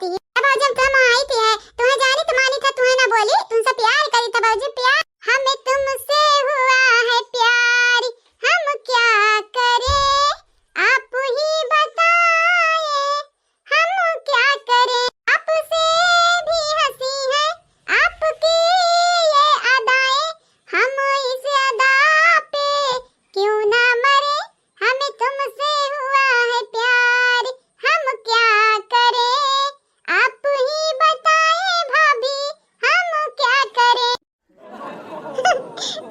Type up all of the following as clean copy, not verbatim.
जाती है। अब जब तुम आई थी है तुम्हें जानी तो मानी था, तुम्हें ना बोली, तुमसे प्यार करी था बाबूजी प्यार। हमें तुमसे हुआ है प्यार, हम क्या करें आप ही बताएं, हम क्या करें आपसे भी हंसी है आपकी ये अदाएं, हम इस अदा पे क्यों ना मरे, हमें तुमसे हुआ है प्यार, हम क्या करें आप ही बताएं भाभी, हम क्या करें।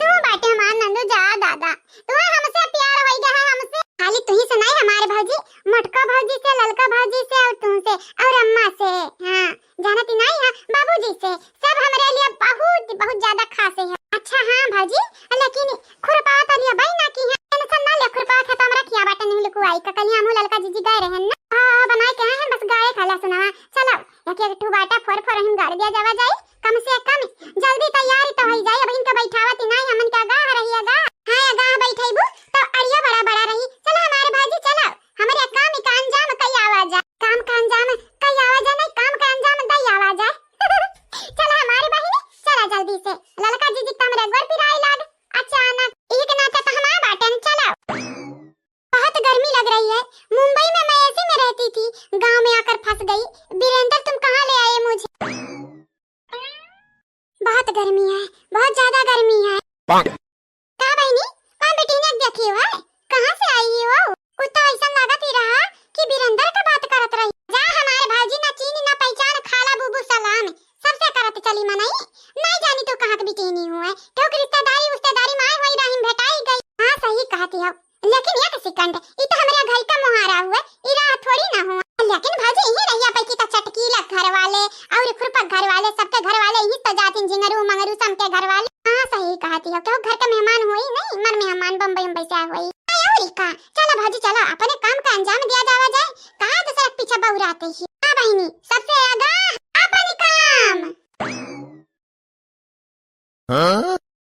तू बाटे मान नंदू जा दादा, तुम्हें हमसे प्यार हो गया है, हमसे खाली तू ही सुनाई हमारे भाजी, मटका भाजी से, ललका भाजी से और तुमसे और अम्मा से, हाँ जानती नहीं है बाबूजी से, सब हमारे लिए बहुत बहुत ज्यादा खास है। अच्छा हाँ भाजी, लेकिन खुरपात लिया भाई ना की है, टेंशन ना ले, खुरपात है तो हमरा किया बाटे नहीं लुकुआई का, कल हम ललका जीजी गए रहन ना, हां बनाए के हैं बस गाय खाला सुनावा। चलो एक एक ठू बाटा फोर फोर हम गाड़ दिया जावा जाए, कम से कम जल्दी तैयारी तो हो जाए। अब इनका बैठावत नहीं, हमन का गाह रहिएगा, हां गाह बैठैबू तो अड़िया बड़ा बड़ा रही। चलो हमारे भाजी चलो, हमारे काम का अंजाम कई आवाज है, काम का अंजाम कई आवाज है, नहीं काम का अंजाम दई आवाज है। चलो हमारी बहनी चलो जल्दी से, ललका जीजी कमरे गोर पिराई लाग अचानक एक नाता तो हमारा बाटन। चलो बहुत गर्मी लग रही है, मुंबई में मैं ऐसे में रहती थी, गांव में आकर फंस गई। वीरेंद्र तुम कहां ले आए मुझे, बहुत गर्मी है, बहुत ज्यादा गर्मी है। का बहनी कौन बेटी ने देखी हो है, कहां से आई हो, कुत्ता ऐसा लागत ही रहा कि वीरेंद्र का बात करत रही। जा हमारे भाजी ना चीनी ना पहचान, खाला बुबू सलाम सबसे करत चली मनाई, नहीं जानी तो कहां की बेटी नहीं हुआ, ठोक रिश्तेदारी उस्तेदारी माय होई रही भेटाई गई। हां सही कहती हो, लेकिन एक सेकंड ई तो हमारे घर का मोहारा हुआ, ई राह थोड़ी ना हुआ। लेकिन भाजी यही रहिया पैकी का चटकीला घर वाले और खुरपक घर वाले, सबके घर वाले यही तो जातिन जिंगरू मंगरू सबके घर वाले। हां सही कहती हो, तो घर का मेहमान होई नहीं, मन मेहमान बम्बई में बैठा होई और का। चलो भाजी चलो अपने काम का अंजाम दिया जावा जाए, कहां दूसरा पीछे बहुराते ही। हां बहनी सबसे आगा अपन काम।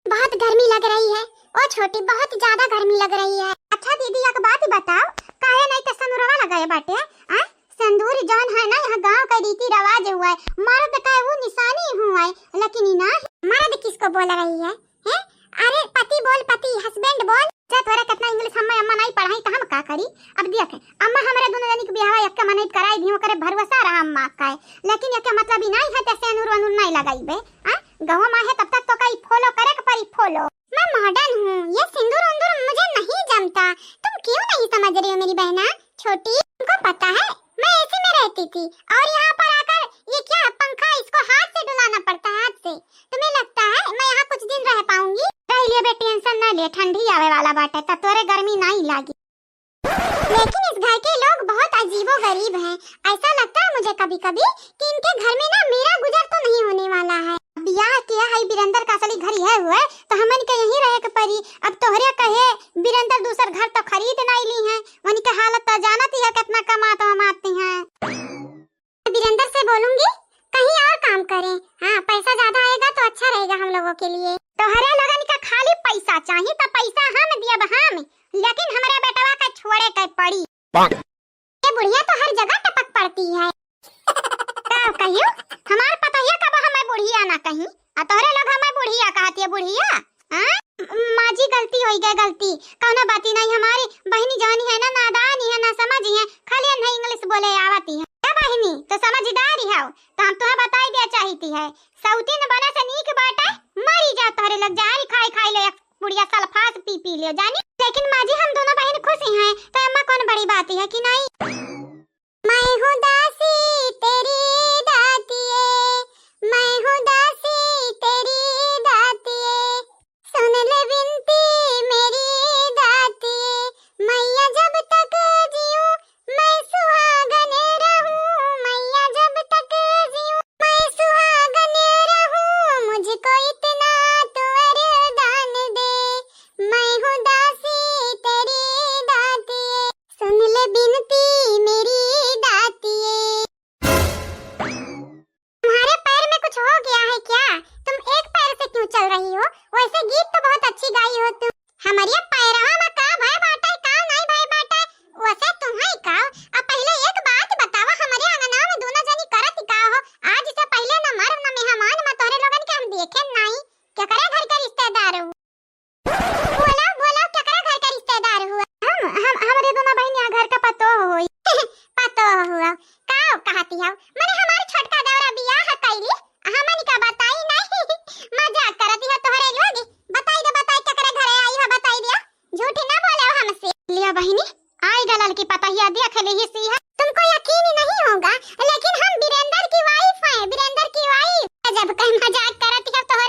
बहुत गर्मी लग रही है ओ छोटी, बहुत ज्यादा गर्मी लग रही है। अच्छा दीदी एक बात बताओ, काहे नहीं तो संदूरवा लगाए बाटे, हां संदूर जौन है ना यहाँ गांव का रीति रिवाज हुआ है, मर्द का वो निशानी हुआ है, लेकिन ना मर्द किसको बोल रही है, हैं? अरे पति बोल, पति हस्बैंड बोल। जा तोरा कितना इंग्लिश हम अम्मा नहीं पढ़ाई तो हम का करी। अब देख अम्मा हमारे दोनों जनी के बियाह एक मने कराई दियो, करे भरोसा रहा अम्मा का, लेकिन ये मतलब ही नहीं है तैसे अनुर अनुर नहीं लगाईबे, हां गांव में है तब तक तो कई फॉलो करे के परी फॉलो। मैं मॉडर्न हूं, ये सिंदूर उंदूर मुझे नहीं जमता, तुम क्यों नहीं समझ रही हो मेरी बहना छोटी। तुमको पता है मैं ऐसे में रहती थी और यहाँ पर आकर ये क्या पंखा, इसको हाथ से डुलाना पड़ता है, हाथ से। तुम्हें लगता है मैं यहाँ कुछ दिन रह पाऊंगी? रह लिए बे, टेंशन ना ले, ठंडी आवे वाला बाटे तो तोरे गर्मी नहीं लागी। लेकिन इस घर के लोग बहुत अजीबो गरीब हैं, ऐसा लगता है मुझे कभी कभी कि इनके घर में ना मेरा गुजर तो नहीं होने वाला है। बियाह किया है वीरेंद्र का असली घर यह हुआ तो हमन के यहीं रहे के परी। अब तोहरे कहे वीरेंद्र दूसर घर तो खरीद नहीं ली है, उनकी हालत तो जानत ही है कितना कमाते हैं। वीरेंद्र से बोलूंगी कहीं और काम करें, हाँ पैसा ज्यादा आएगा तो अच्छा रहेगा हम लोगों के लिए। तोहरे लगन का खाली पैसा चाहिए तो पैसा हम दिया हम, लेकिन हमारे बेटवा का छोड़े के पड़ी। ये बुढ़िया तो हर जगह टपक पड़ती है। कहियो हमार पता है कब हमें बुढ़िया ना कहीं, तोहरे लोग हमें बुढ़िया कहती है बुढ़िया। माँ जी गलती हो गई, गलती कौनो बाती नहीं, हमारी बहनी जवानी है ना नादान है ना समझी है, खाली नहीं इंग्लिश बोले आवती है। क्या बहनी तो समझदारी है तो हम तुम्हें बताई दिया चाहती है, सौतीन बना से नीक बाटा मरी जा, तोहरे लग जारी खाई खाई ले बुढ़िया सल्फास पी पी ले जानी। लेकिन माँ जी हम दोनों बहन खुश हैं तो अम्मा कौन बड़ी बात है कि नहीं। मैं हूँ दासी तेरी दातिये, मैं हूँ दासी तेरी दातिये, सुन ले विनती मेरी दातिये, मैया जब तक जीऊं मैं सुहागन रहूं, मैया जब तक जीऊं मैं सुहागन रहूं, मुझको इतना तो वरदान दे, मैं हूँ दासी तेरी दातिये, सुन ले विनती मेरी दातिये। तुम्हारे पैर में कुछ हो गया है क्या? तुम एक पैर से क्यों चल रही हो? वैसे गीत तो बहुत अच्छी गाई हो तुम। हमारे पैरवा में का भय बाटा का नहीं भय बाटा, वैसे तुम है का। अब पहले एक बात बतावा, हमारे अंगना में दोनों जनी करत की पतोहिया देख ली सी है। तुमको यकीन नहीं होगा लेकिन हम वीरेंद्र की वाइफ हैं, वीरेंद्र की वाइफ। जब कहीं मजाक करती है तो रे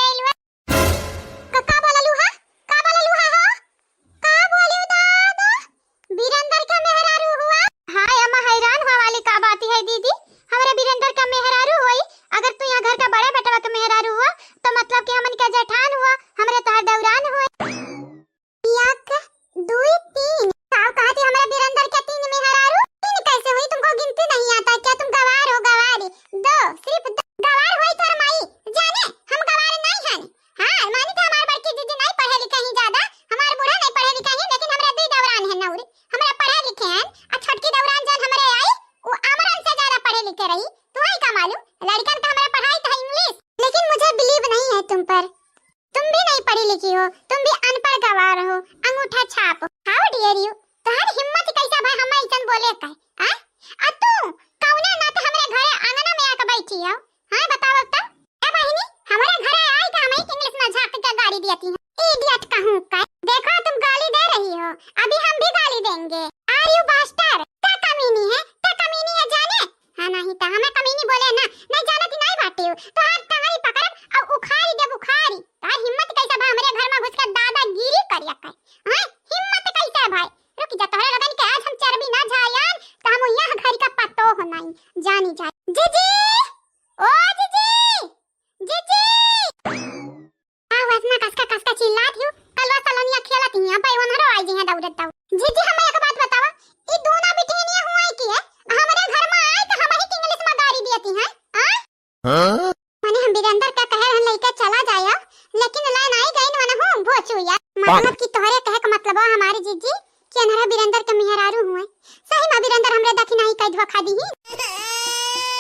का बोललू है, का बोललू है हो, का बोलियो दादा वीरेंद्र का मेहरारू हुआ। हां अम्मा हैरान हुआ वाली का बात है दीदी, हमारे वीरेंद्र का मेहरारू होई। अगर तू यहाँ घर का बड़े बेटा का मेहरारू हुआ तो मतलब कि हमन का जेठान हुआ, हमरे तोहर दौरान हुए। एक दुई तीन साव कहती हमारे वीरेंद्र के तीन मेहरारू। तीन कैसे हुई, तुमको गिनती नहीं आता क्या? तुम गवार हो, गवार दो, सिर्फ दो गवार हुई तोर माई जाने, हम गवार नहीं हैं। हां मानी था हमार बड़की दीदी नहीं पढ़े लिखे ही ज्यादा, हमार बूढ़ा नहीं पढ़े लिखे ही, लेकिन हमरे दुई दौरान है नौरी, हमरा पढ़े लिखे हैं। और छोटकी दौरान जन हमरे आई वो अमरन से ज्यादा पढ़े लिखे रही। तुम्हें का मालूम लड़कन का हमारा पढ़ाई था इंग्लिश। लेकिन मुझे बिलीव नहीं है तुम पर, तुम भी नहीं पढ़ी लिखी हो, तुम भी अनपढ़ गवार हो, अंगूठा छाप। हाउ डियर यू, तोहर हिम्मत कैसा भाई हम ऐसन बोले का? हां आ तू कौने ना तो हमरे घरे आंगना में आके बैठी हो? हां बताओ तो ए बहिनी, हमारे घरे आई का हमें इंग्लिश में झांक के गाली देती है। इडियट कहूं का, देखो तुम गाली दे रही हो, अभी हम भी गाली देंगे। आर यू बास्टर, क्या कमीनी है, क्या कमीनी है जाने? हां नहीं तो हमें कमीनी बोले ना, नहीं जानती नहीं बाटी हो तो हाथ टंगड़ी पकड़ और उखाड़ी दे बुखारी। तार हिम्मत कैसा भाई हमारे घर में घुस के दादागिरी करिया कर? हां हिम्मत कैसा है भाई? रुक जा, तोहरे लगन के आज हम चरबी ना झायन तो हम यहां घर का पतो हो नहीं जानी जाए। जीजी ओ जीजी जीजी आ वसना कसका चिल्लात हूं, कलवा सलनिया खेलत ही यहां पे वनरो आई जी है दौड़त दौड़। जीजी हमें एक बात बतावा, ई दोना बिटिनिया हुआ है की है हमारे घर में आई तो हम ही इंग्लिश में गाली देती हैं? हां माने हम वीरेंद्र का कहे हन लेके चला जाया, लेकिन लाइन आई गई न हूं भोचुया। मतलब कि तोहरे कहे का मतलब है हमारे जीजी कि अनहरा वीरेंद्र के मेहरारू हुए। सही में वीरेंद्र हमरे दखिनाई कई धोखा दी ही।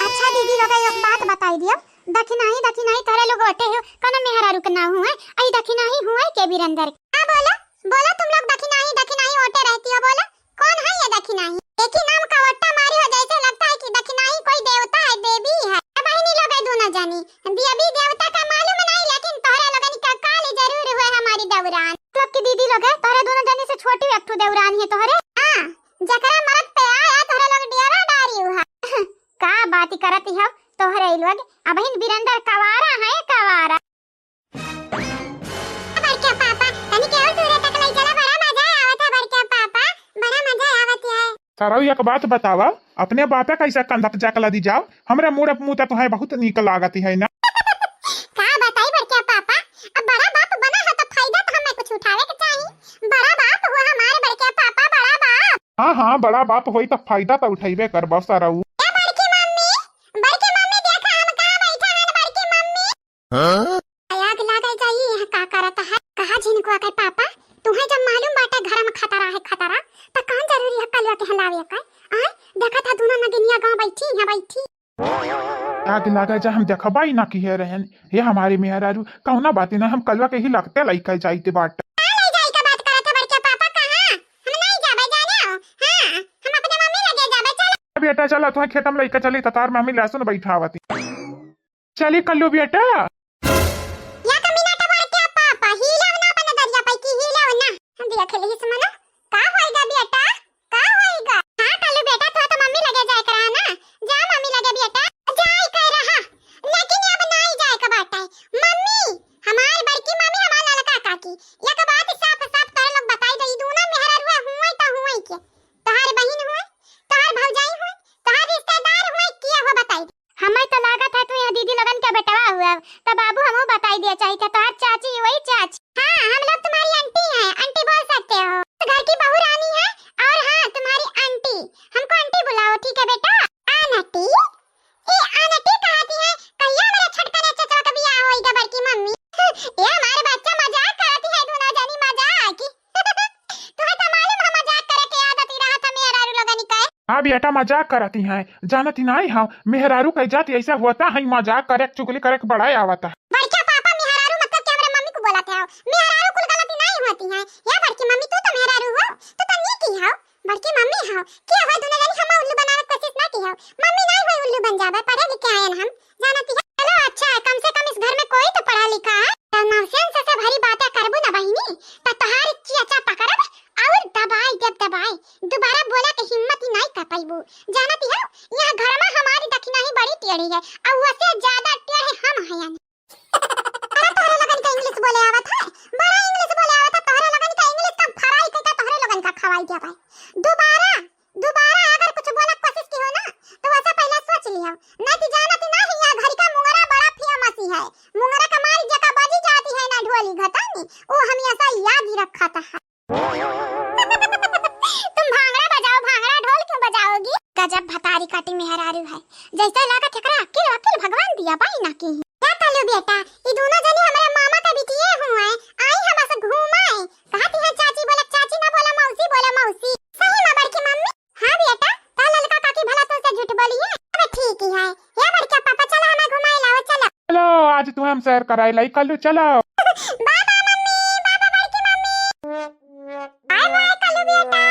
अच्छा दीदी लोग एक बात बताई दियो, दखिनाई तोहरे लोग ओटे हो कने मेहरारू के ना हुए, आई दखिनाई हुए के वीरेंद्र? हां बोलो बोलो, तुम लोग दखिनाई ओटे रहती हो, बोलो कौन है ये दखिनाई? एक ही नाम का ओट्टा मारी हो, जैसे लगता है कि दखिनाई कोई देवता है, देवी है। बहिनी लोग दोनों जानी देवी देवता का मालूम नहीं, लेकिन तोहरे लोगन का काली जरूर हुए हमारी दौरान। मतलब कि दीदी लोग तोहरे दोनों जानी से छोटी एक दौरान है तोहरे। हां जकरा मरद पे आया तोहरे लोग डेरा डारी हुआ का बात करती हो तोहरे लोग। अब बहिन वीरेंद्र कवारा है, कवारा। बड़के पापा तनी के और दूर तक ले चला, बड़ा मजा आवत है बड़के पापा, बड़ा मजा आवत है। तारा एक बात बतावा, अपने बापे कैसा कंधा पे जाकला दी जाओ, हमरे मुंह तो है बहुत निक लागत है ना। का बताई बड़के पापा, अब बड़ा बाप बना है तो फायदा तो हमें कुछ उठावे के चाहिए। बड़ा बाप हुआ हमारे बड़के पापा, बड़ा बाप। हां बड़ा बाप होई तो फायदा तो उठाइबे करबो सारा। ए बड़की मम्मी देखा हम कहां बैठा है बड़की मम्मी। हां आग लागे जाई यहां का करता है, कहा जिनको आके पापा तुम्हें जब मालूम बाटे घर में खतरा है खतरा तो कौन जरूरी है कलवा के हलावे का? आ देखा था दोनों नगनिया गांव बैठी है बैठी। आग लागे जा हम देखबाई ना की है रहन ये हमारे मेहरारू कौना बात ना, हम कलवा के ही लगते लइका जाईते बाट। ले जाई का बात करत है बड़के पापा, कहां हम नहीं जाबे जाने हो? हां हम अपने मम्मी लगे जाबे। चल बेटा चला तुम्हें खेतम लइका चली ततार मम्मी लहसुन बैठावती। चली कल्लू बेटा या कमीना टा बड़के पापा हिलाव ना बने दरिया पे की हिलाव ना देख ले हिस मना का होएगा बेटा, का होएगा? हां कल्लू बेटा तो मम्मी लगे जाए करा ना, जा मम्मी लगे बेटा जाए कर रहा, लेकिन अब नहीं जाए का बाटा है मम्मी, हमार बड़की मम्मी हमार लड़का काकी या का बात साफ साफ तोरे लोग बताई दई दोनों मेहरारू हुए तो हुए के तोहार बहन हुए, तोहार भौजाई हुए, तोहार रिश्तेदार हुए, किया हो बताई। हमें तो लागत है तू यहाँ दीदी लगन के बेटवा हुआ तो बाबू हमहू बताई दिया चाहिए तोहार चाची वही चाची। हाँ हम लोग तुम्हारी आंटी हैं, आंटी बोल सकते हो, घर की बहू रानी है। और हाँ तुम्हारी आंटी, हमको आंटी बुलाओ ठीक है बेटा। आंटी ये आंटी कहती है कहिया मेरा छटकने चचा का बियाह होएगा बड़की मम्मी। ये हमारे बच्चा मजाक करती है दोनों जानी मजाक तुम्हें तो मालूम है मजाक करे के आदत ही रहा था मेहरारू लगन का। हाँ बेटा मजाक करती हैं, जानती नहीं हम मेहरारू कह जाती ऐसा होता है, मजाक करे चुगली करे बड़ा आवता। बड़का पापा मेहरारू मतलब क्या हमारे मम्मी को बोलते हो? मेहरारू कुल गलती नहीं होती है या बड़की मम्मी तू तो मेहरारू हो, तू तो नहीं की हो बड़की मम्मी हो, क्या हो दोनों जन हम उल्लू बनाने की कोशिश ना की हो, मम्मी नहीं हुई उल्लू बन जावे, पढ़े लिखे आए हम जानती है। चलो अच्छा है कम से कम इस घर में कोई तो पढ़ा लिखा है, तो नौसेन से भरी बातें करबो ना बहिनी तो तोहार चाचा पकड़ब और दबाई जब दबाई दोबारा बोला के हिम्मत खइबू। जानती है यहाँ घर में हमारी दक्षिणा ही बड़ी टेढ़ी है और उससे ज्यादा टेढ़े हम हैं यानी। अरे तोहरे लगन का इंग्लिश बोले आवत है, बड़ा इंग्लिश बोले आवत है। तोहरे लगन का इंग्लिश का फराई के तोहरे लगन का खवाई दिया भाई। दोबारा अगर कुछ बोला कोशिश की हो ना तो वैसा पहले सोच लियो। नहीं तो जानती ना ही यहाँ घर का मुंगरा बड़ा फेमस है। मुंगरा का मारी जका बाजी जाती है ना ढोली घटानी, वो हमेशा याद ही रखा था। तुम भांगड़ा बजाओ, भांगड़ा ढोल क्यों बजाओगी? गजब भतारी काटी मेहरारू है, जैसा लागत एकरा अकेले भगवान दिया बाई ना की। क्या कलू बेटा, ये दोनों जने हमारे मामा का बिटिए हुए आई हमसे घुमाए। कहती है चाची बोले चाची ना बोला मौसी बोले मौसी। सही में बड़की मम्मी? हां बेटा, ता ललका काकी भला तो से झूठ बोली है। अब ठीक ही है। ये बड़का पापा चलो हमें घुमाए लाओ चलो। चलो आज तुम्हें हम सैर कराए लाई कल्लू चलो। बाबा मम्मी, बाबा बड़की मम्मी। बाय बाय कल्लू बेटा।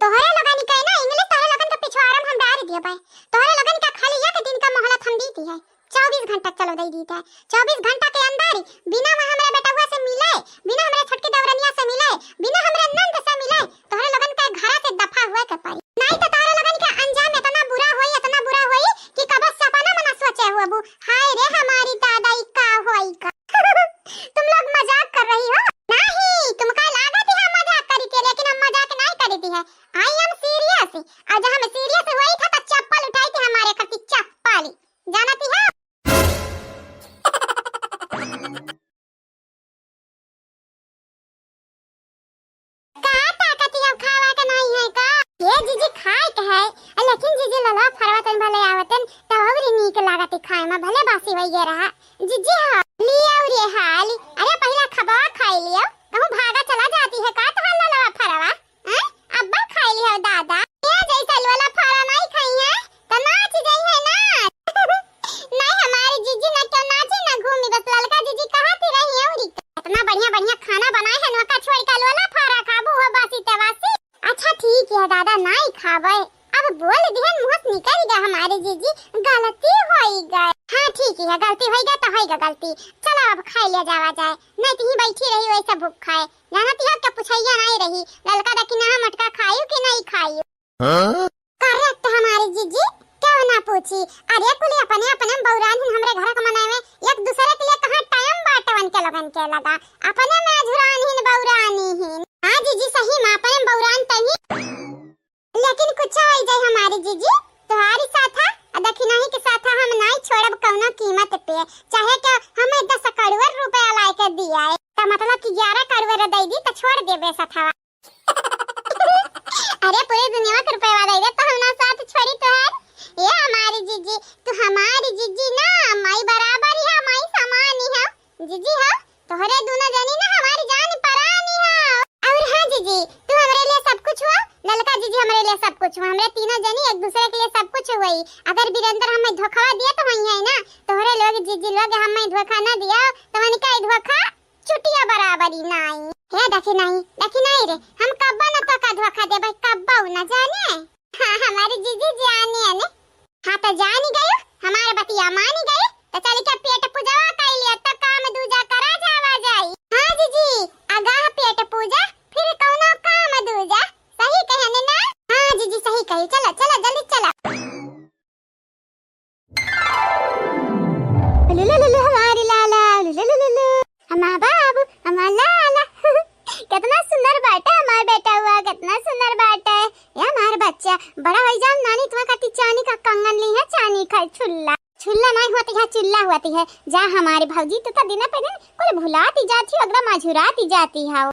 तोहरे लगन के ना इंग्लिश तोहरे लगन के पिछवाड़म हम डाल दिया भाई। तोहरे लगन का खाली एक दिन का मोहलत हम दी है। 24 घंटा चलो दे दी है। 24 घंटा के अंदर बिना हमारे बेटा से मिले, बिना हमारे छोटकी दवरनिया से मिले, बिना हमारे नंद से मिले, तोहरे लगन के घर से दफा हुए के पारी। नहीं तो तोहरे लगन के अंजाम इतना बुरा होई कि कबस सपना में ना सोचे हुआ बू। हाय रे हमारी दादाई का होई का। तुम लोग मजाक कर रही हो? नहीं, तुमका लागत है मजाक करी के, लेकिन हम मजाक नहीं करती है। I am serious. आज हम सीरियस हुई था तो चप्पल उठाई थी हमारे खती चप्पल। जानती है? ये जीजी खाए के है, लेकिन जीजी लला फरवतन भले आवतन तवरी नीक लागत खाए में भले बासी वही गे रहा। जीजी हां लिया रे हाली। अरे पहला खबा खाई लियो, कहूं भागा चला जाती है का तो लला फरवा हैं? अब्बा खाई लियो दादा। ये जैसा लला फरा नहीं खाई है तो नाच गई है ना। नहीं हमारी जीजी ना क्यों नाची ना घूमी, बस ललका जीजी कहती रही है। इतना बढ़िया खाना बनाए है नोका छोड़ के लला फरा खाबू हो बासी तवासी। अच्छा ठीक है दादा नहीं खावे। अब बोल दिहन मुहस निकल गया हमारे जीजी, गलती होई गई। हां ठीक है, गलती होई गई तो होई गलती। चलो अब खा लिया जावा जाए, नहीं तो ही बैठी रही वैसा भूख खाए। जानती हो क्या पूछैया नहीं रही ललका दकिना मटका खायू कि नहीं खायू? हां करेक्ट हमारे जीजी, क्यों ना पूछी। अरे कुली अपने अपने बौरान हमरे घर के मनावे एक दूसरे के लिए कहां टाइम बाटवन के लगन के लगा। अपने में झुरान हिन बौरानी हिन। हां जीजी सही में अपने बौरान तही, लेकिन कुछ आई जाए हमारी जीजी तुम्हारी साथा दखिना ही के साथा हम नहीं छोड़ब कौनो कीमत पे। चाहे कि हमें 10 करोड़ रुपया लाए के दिया है तो मतलब कि 11 करोड़ दे दी तो छोड़ देबे साथा। अरे पूरी दुनिया के रुपया दे दे तो हम ना साथ छोड़ी तो है। ये हमारी जीजी, तू हमारी जीजी ना माई बराबर ही है, माई समान ही है जीजी। हां तोहरे दोनों जनी ना हमारी जान परानी है। और हां जीजी तू हमारे लिए सब कुछ हुआ, ललका जीजी हमारे लिए सब कुछ हुआ। हमरे तीनों जनी एक दूसरे के लिए सब कुछ हुई। अगर वीरेंद्र हमें धोखा दिया तो वही है ना, तोहरे लोग जीजी लोग हमें धोखा ना दिया तो मन का धोखा चुटिया बराबरी नहीं है। देखी नहीं रे हम कब्बा ना तो का धोखा दे भाई, कब्बा ना जाने। हां हमारी जीजी जाने है ने। हां तो जान ही गयो, हमारे बतिया मान ही गए तो चल के पेट पूजवा कर लिया तो काम दूजा करा जावा जाई। हां जीजी आगाह पेट पूजा फिर कौनो काम दूजा, सही कहने ना? हां जीजी सही कही। चलो चलो जल्दी चलो। लुलुलुलु हमारी लाला, लुलुलुलु हमारा बाबू हमारा लाला। कितना सुंदर बाटा हमारा बेटा हुआ, कितना सुंदर बाटा है ये हमारा बच्चा। बड़ा भाई जान नानी तुम्हें कति चांदी का कंगन ली है, चांदी का छुल्ला नहीं होती है चिल्ला होती है। जा हमारे भौजी तो दिन पे दिन कोई भुलाती जाती है, अगला मझुराती जाती है।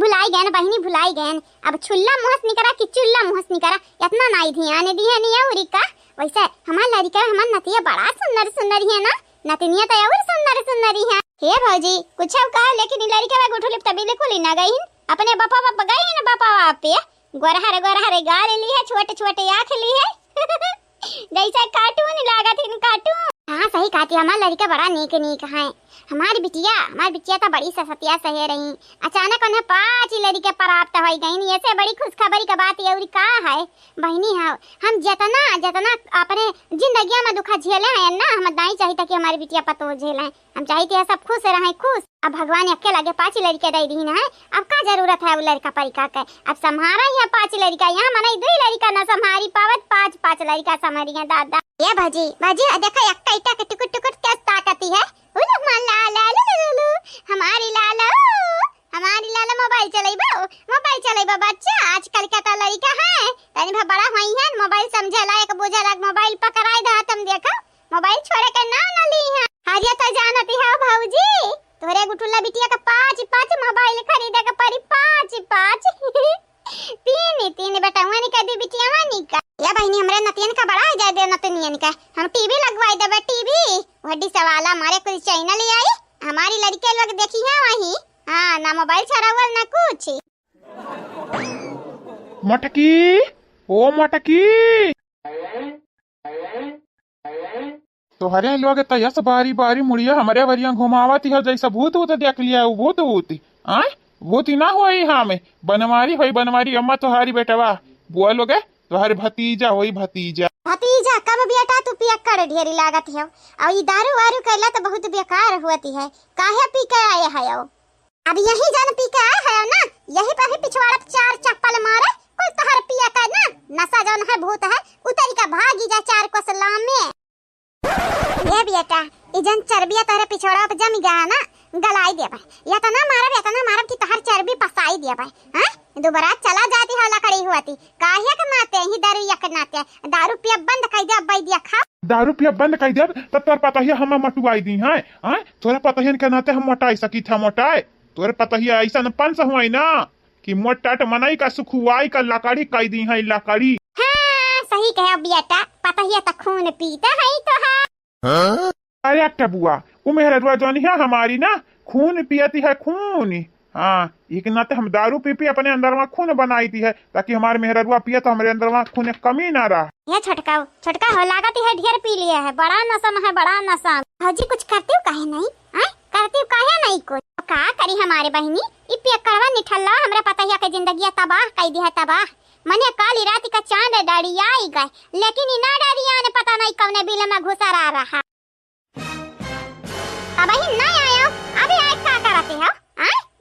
भुलाई गए बहनी भुलाई गए। अब छुल्ला मुहस निकरा कि चुल्ला मुहस निकरा इतना नहीं ध्यान दी है नहीं उरिका। वैसे हमार लड़का हमार नतिया बड़ा सुंदर सुंदर है ना, नतनिया तो और सुंदर सुंदरी है। हे भौजी कुछ कहा लेकिन लड़का वा गुठली तबीले कोली ना गई अपने बापा बापा गई ना बापा बापे गोरहरे गाल ली है, छोटे छोटे आँख ली है जैसा कार्टून लागत है कार्टून। हाँ सही कहती हमार लड़का बड़ा नीक है। हमारी बिटिया तो बड़ी ससतिया सहे रही। अचानक उन्हें 5 लड़की प्राप्त हो गई। ऐसे बड़ी खुशखबरी का बात ये और का है बहनी। हम जतना अपने जिंदगी में दुख झेले हैं ना, हम नहीं चाहिए कि हमारी बिटिया पतो झेले। हम चाहिए सब खुश रहें, खुश। अब भगवान अक्के लगे 5 लड़के दे दी है। अब का जरूरत है वो लड़का परिका के। अब संभारा ही 5 लड़का, यहाँ मना 2 लड़का न संभारी पावत, 5 लड़का संभारी है दादा। ये भाजी देखो अक्का इटा के टुकुट टुकुट क्या ताकती है। हमारी लाला मोबाइल चलेबा बच्चा। आजकल का लड़का है तनी बड़ा हुई है, मोबाइल समझे लायक बुझे लायक मोबाइल पकड़ाई दा। तुम देखो मोबाइल छोड़े के नाम न ली है। हरिया तो जानती है भौजी, तोरे गुटुल्ला बिटिया का 5 मोबाइल खरीदे के पड़ी। 5 तीन बेटा वानी का दी बिटिया वानी का। या बहनी हमरे नतियन का बड़ा है जादे नतियन का। हम टीवी लगवाई देबे, टीवी वड्डी सवाला हमारे कुछ चैनल आई। हमारी लड़के लोग देखी है वही। हां ना मोबाइल छरावल ना कुछ। मटकी ओ मटकी, तोहरे लोग तयस बारी बारी मुड़िया हमारे बरिया घुमावती है जैसा भूत देख लिया। भूत आय भूत ना होई हमें बनवारी होई बनवारी। अम्मा तोहारी बेटवा बुआ लोग तोहारे भतीजा होई भतीजा। कब बेटा तू पियक्कड़ ढेरी लागत है। और ये दारू वारू कैला तो बहुत बेकार होती है। काहे पी के आए है? अब यही जान पी के आए है ना, यही पर ही पिछवाड़ा 4 चप्पल मारे। कोई तोहर पिया का ना नशा जौन है भूत है उतरी का भागी जा 4 को सलाम में। ये बेटा इजन चर्बिया तोहरे पिछवाड़ा पे जम गया ना, गलाई दे भाई। या तो ना मारब कि तोहर चर्बी पसाई दे भाई। हां दोबारा चला जाती है लकड़ी हुआती। काहे के नाते ही दारू या के नाते दारू पिया बंद कर दे भाई दिया खा। दारू पिया बंद कर दे तो तोर पता ही हम मटुआई दी है। हां तोरा पता ही के नाते हम मोटाई सकी था मोटाई। तोरे पता ही ऐसा न पंस हुई ना कि मोटाट मनई का सुखुआई का लकड़ी कई दी है लकड़ी। हां सही कहे बेटा, पता ही त खून पीता है तो हां। अरे एकटा बुआ वो मेहरा रुआ जौन है हमारी ना खून पियती है खून। हाँ एक नाते हम दारू पी अपने अंदर में खून बनाई थी है ताकि हमारे मेहरुआ पिया तो हमारे अंदर में खून कमी ना रहा। ये छोटका हो लागत है ढेर पी लिया है। बड़ा नशा है बड़ा नशा। भौजी कुछ करती हूँ काहे नहीं? करती हूँ काहे नहीं कुछ? का करी हमारे बहनी ई पियक्कड़वा निठल्ला हमरा पता है के जिंदगी तबाह कर दी है तबाह। मने काली रात का चांद डाड़ी आई गए, लेकिन इना डाड़िया ने पता नहीं कौने बिल में घुसा रहा। अब ही नहीं आयो अभी आए का करते हो?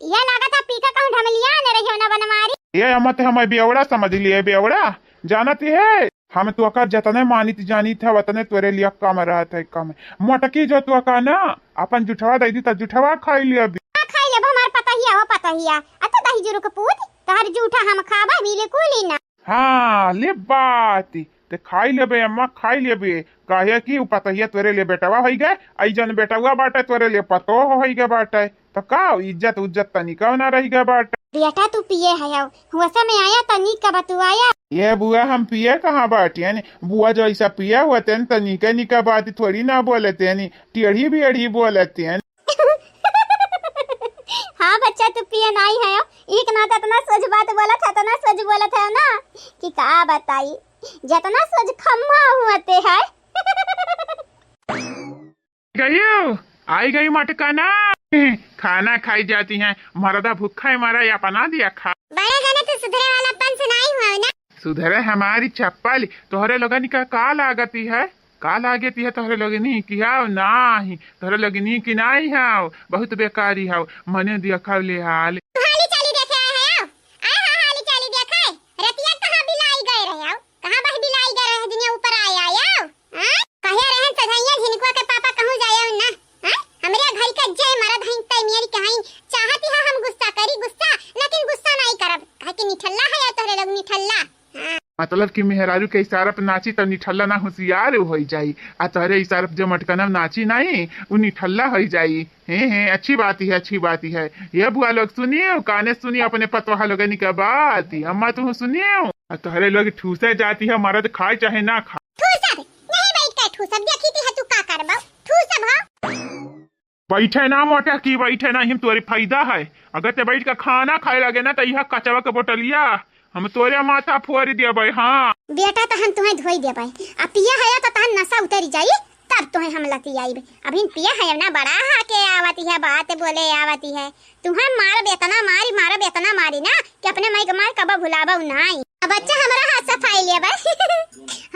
ये लागत है पीका कहूं ढमलिया ने रही हो ना बनमारी। ये मत हमें बेवड़ा समझ लिए बेवड़ा जानती है। हम तो का जतने मानी जानी था वतने तोरे लिए कम रहा था कम। मोटकी जो तो का ना अपन जुठवा दे दी त जुठवा खाई लिया भी। खाई ले हमार पता ही अत दही जुरु के पूत तहर जूठा हम खाबा बिल्कुल ही ना। हां ले बात ते खाई लेबे अम्मा खाई लेबे। काहे की पता ही तोरे लिए बेटवा होई गए। आई जन बेटवा बाटे तोरे लिए पतो होई गए बाटे तो का इज्जत तनी का ना रही गए बाटे। बेटा तू पिए है हुआ में आया तनी का बतुआया। ये बुआ हम पिए कहाँ बाटे ने बुआ जो ऐसा पिया हुआ तेन तनिका निका बात थोड़ी ना बोलते हैं टेढ़ी भी अड़ी बोलते हैं। हाँ बच्चा तू पिए नहीं है एक ना इतना सच बात बोला था इतना सच बोला था ना कि का बताई जितना सच खम्मा हुआते है। आई गई मटका ना खाना खाई जाती है। मरदा भूखा है मारा या बना दिया खा। बड़ा गाना तो सुधरे वाला पन सुनाई हुआ ना। सुधरे हमारी चप्पल तोहरे लोगन का का लागती है का लागती है तोहरे लोगनी की हाउ नाही तोहरे लोगनी की नहीं हाउ बहुत बेकारी हाउ मने दिया खा ले हाल। हाली चाली देखे आए हो हाली चाली देखे रतिया कहां बिलाई गए रहे हो कहां बह बिलाई गए रहे दुनिया ऊपर आया हो कहे रहे सधैया झिनकुआ के पापा कहूं जाए ना हमरे घर का जय मरद हई तई मेरी कहाई चाहती है हम गुस्सा करी गुस्सा लेकिन गुस्सा नहीं करब काहे कि निठल्ला है तोरे लोग निठल्ला। मतलब कि मेहरारू के इशारा पे नाची तो निठल्ला ना होशियार हो जाई आ तोहरे इशारा पे जो मटकना नाची नहीं वो निठल्ला हो जाई। हे अच्छी बात ही है। ये बुआ लोग सुनिए काने सुनिए अपने पतवा लोग की बात अम्मा तुम सुनिए तोहरे लोग ठूसे जाती है मर्द खाए चाहे ना खाए। बैठे ना मोटा की बैठे ना हम तोरे फायदा है अगर ते बैठ के खाना खाए लगे ना तो यह कचवा के बोटलिया हम तोरे माथा फोड़ दिया भाई। हाँ बेटा तो हम तुम्हें धोई दे भाई अब पिया है तो तहन नशा उतरी जाई तब तुम्हें हम लती आई अभी पिया है ना बड़ा हा के आवती है बात बोले आवती है तुम्हें मार बेतना मारी ना कि अपने माई के मार कब भुलावा नहीं। अब बच्चा हमारा हाथ सफाई ले बस